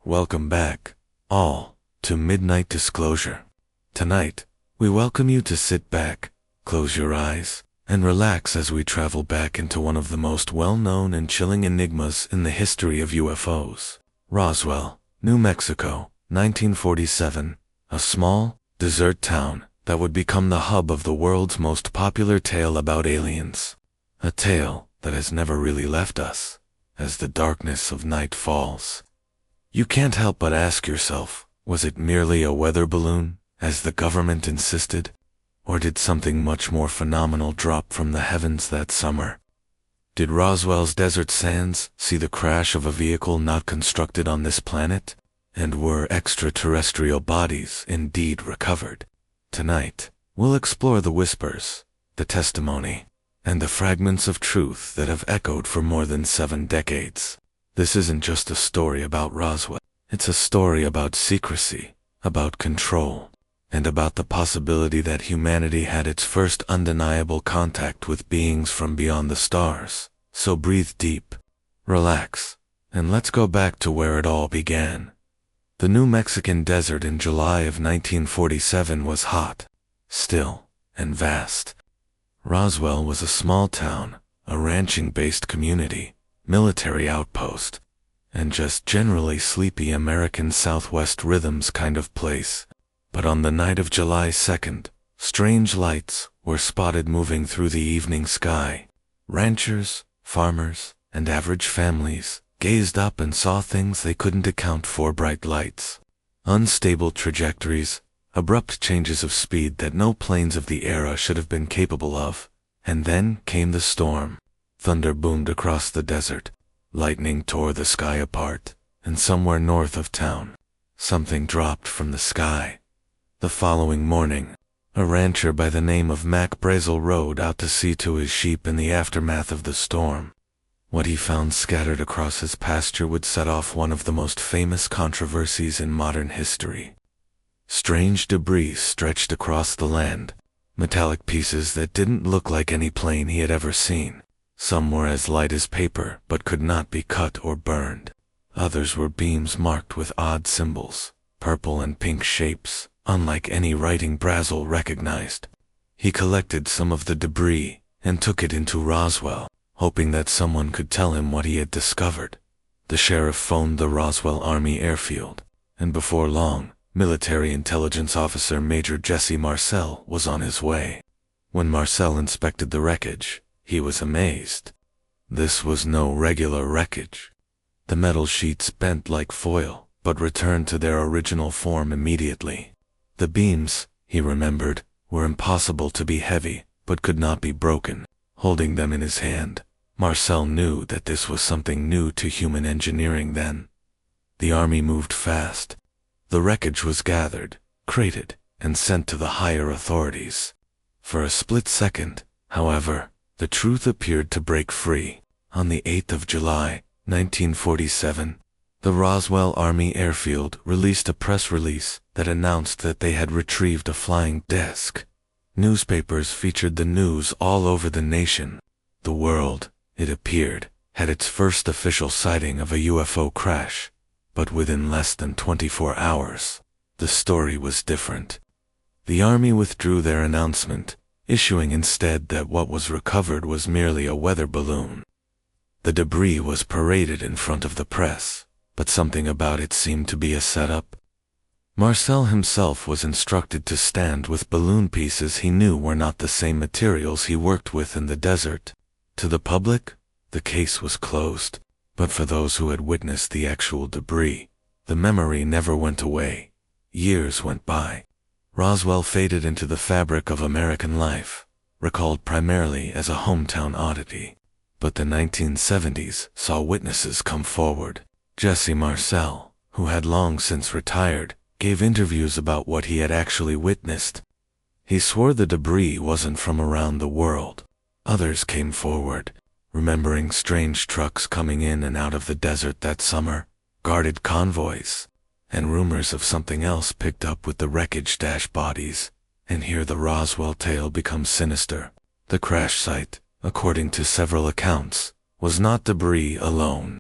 Welcome back, all, to Midnight Disclosure. Tonight, we welcome you to sit back, close your eyes, and relax as we travel back into one of the most well-known and chilling enigmas in the history of UFOs. Roswell, New Mexico, 1947, a small, desert town that would become the hub of the world's most popular tale about aliens. A tale that has never really left us, as the darkness of night falls. You can't help but ask yourself, was it merely a weather balloon, as the government insisted? Or did something much more phenomenal drop from the heavens that summer? Did Roswell's desert sands see the crash of a vehicle not constructed on this planet? And were extraterrestrial bodies indeed recovered? Tonight, we'll explore the whispers, the testimony, and the fragments of truth that have echoed for more than 7 decades. This isn't just a story about Roswell. It's a story about secrecy, about control, and about the possibility that humanity had its first undeniable contact with beings from beyond the stars. So breathe deep, relax, and let's go back to where it all began. The New Mexican desert in July of 1947 was hot, still, and vast. Roswell was a small town, a ranching-based community, military outpost, and just generally sleepy American Southwest rhythms kind of place. But on the night of July 2nd, strange lights were spotted moving through the evening sky. Ranchers, farmers, and average families gazed up and saw things they couldn't account for: bright lights, unstable trajectories, abrupt changes of speed that no planes of the era should have been capable of. And then came the storm. Thunder boomed across the desert, lightning tore the sky apart, and somewhere north of town, something dropped from the sky. The following morning, a rancher by the name of Mac Brazel rode out to see to his sheep in the aftermath of the storm. What he found scattered across his pasture would set off one of the most famous controversies in modern history. Strange debris stretched across the land, metallic pieces that didn't look like any plane he had ever seen. Some were as light as paper but could not be cut or burned. Others were beams marked with odd symbols, purple and pink shapes, unlike any writing Brazel recognized. He collected some of the debris and took it into Roswell, hoping that someone could tell him what he had discovered. The sheriff phoned the Roswell Army airfield, and before long, military intelligence officer Major Jesse Marcel was on his way. When Marcel inspected the wreckage, he was amazed. This was no regular wreckage. The metal sheets bent like foil, but returned to their original form immediately. The beams, he remembered, were impossible to be heavy, but could not be broken. Holding them in his hand, Marcel knew that this was something new to human engineering then. The army moved fast. The wreckage was gathered, crated, and sent to the higher authorities. For a split second, however, the truth appeared to break free. On the 8th of July, 1947, the Roswell Army Airfield released a press release that announced that they had retrieved a flying disc. Newspapers featured the news all over the nation. The world, it appeared, had its first official sighting of a UFO crash. But within less than 24 hours, the story was different. The Army withdrew their announcement, issuing instead that what was recovered was merely a weather balloon. The debris was paraded in front of the press, but something about it seemed to be a setup. Marcel himself was instructed to stand with balloon pieces he knew were not the same materials he worked with in the desert. To the public, the case was closed. But for those who had witnessed the actual debris, the memory never went away. Years went by. Roswell faded into the fabric of American life, recalled primarily as a hometown oddity. But the 1970s saw witnesses come forward. Jesse Marcel, who had long since retired, gave interviews about what he had actually witnessed. He swore the debris wasn't from around the world. Others came forward, remembering strange trucks coming in and out of the desert that summer, guarded convoys, and rumors of something else picked up with the wreckage bodies. And here the Roswell tale becomes sinister. The crash site, according to several accounts, was not debris alone.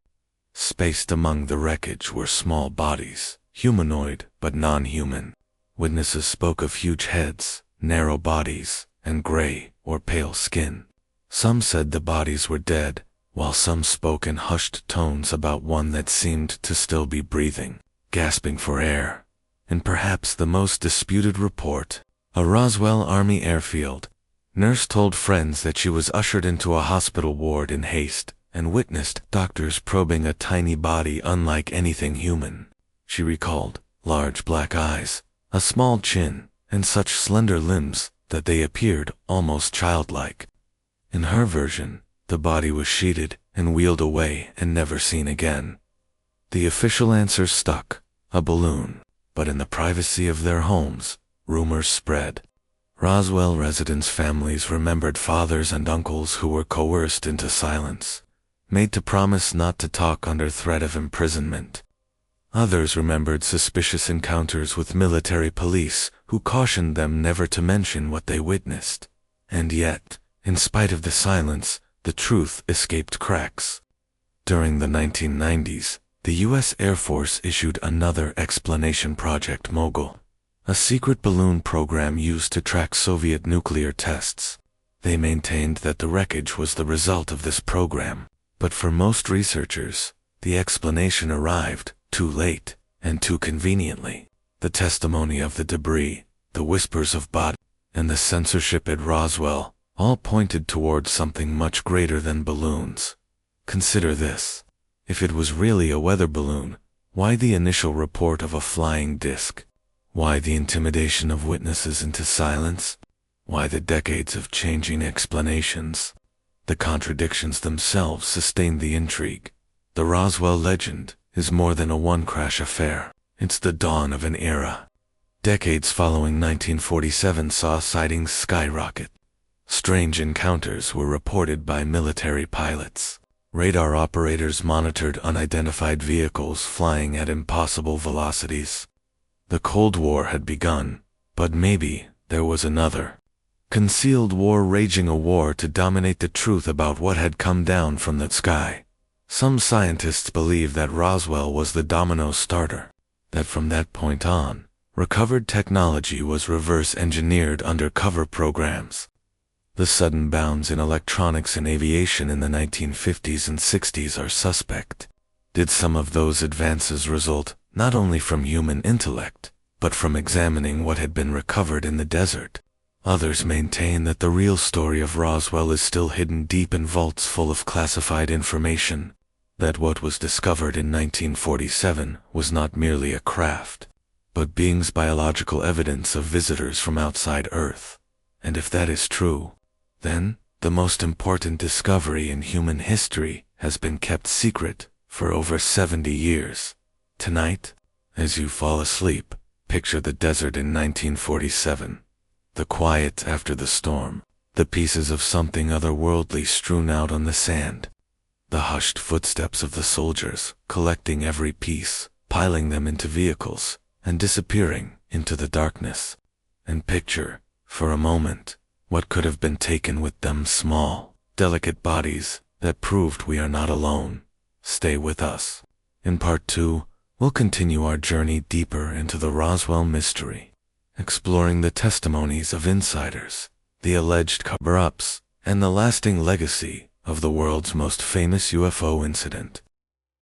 Spaced among the wreckage were small bodies, humanoid but non-human. Witnesses spoke of huge heads, narrow bodies, and gray or pale skin. Some said the bodies were dead, while some spoke in hushed tones about one that seemed to still be breathing, gasping for air. And perhaps the most disputed report, a Roswell Army airfield. Nurse told friends that she was ushered into a hospital ward in haste and witnessed doctors probing a tiny body unlike anything human. She recalled large black eyes, a small chin, and such slender limbs that they appeared almost childlike. In her version, the body was sheeted and wheeled away and never seen again. The official answer stuck, a balloon, but in the privacy of their homes, rumors spread. Roswell residents' families remembered fathers and uncles who were coerced into silence, made to promise not to talk under threat of imprisonment. Others remembered suspicious encounters with military police who cautioned them never to mention what they witnessed. And yet, in spite of the silence, the truth escaped cracks. During the 1990s, the U.S. Air Force issued another explanation, Project Mogul, a secret balloon program used to track Soviet nuclear tests. They maintained that the wreckage was the result of this program, but for most researchers, the explanation arrived too late and too conveniently. The testimony of the debris, the whispers of bot, and the censorship at Roswell all pointed towards something much greater than balloons. Consider this. If it was really a weather balloon, why the initial report of a flying disc? Why the intimidation of witnesses into silence? Why the decades of changing explanations? The contradictions themselves sustained the intrigue. The Roswell legend is more than a one-crash affair. It's the dawn of an era. Decades following 1947 saw sightings skyrocket. Strange encounters were reported by military pilots. Radar operators monitored unidentified vehicles flying at impossible velocities. The Cold War had begun, but maybe there was another concealed war raging, a war to dominate the truth about what had come down from the sky. Some scientists believe that Roswell was the domino starter, that from that point on, recovered technology was reverse-engineered under cover programs. The sudden bounds in electronics and aviation in the 1950s and 60s are suspect. Did some of those advances result not only from human intellect, but from examining what had been recovered in the desert? Others maintain that the real story of Roswell is still hidden deep in vaults full of classified information, that what was discovered in 1947 was not merely a craft, but being's biological evidence of visitors from outside Earth. And if that is true, then the most important discovery in human history has been kept secret for over 70 years. Tonight, as you fall asleep, picture the desert in 1947. The quiet after the storm, the pieces of something otherworldly strewn out on the sand. The hushed footsteps of the soldiers, collecting every piece, piling them into vehicles, and disappearing into the darkness. And picture, for a moment, what could have been taken with them, small, delicate bodies that proved we are not alone. Stay with us. In Part 2, we'll continue our journey deeper into the Roswell mystery, exploring the testimonies of insiders, the alleged cover-ups, and the lasting legacy of the world's most famous UFO incident.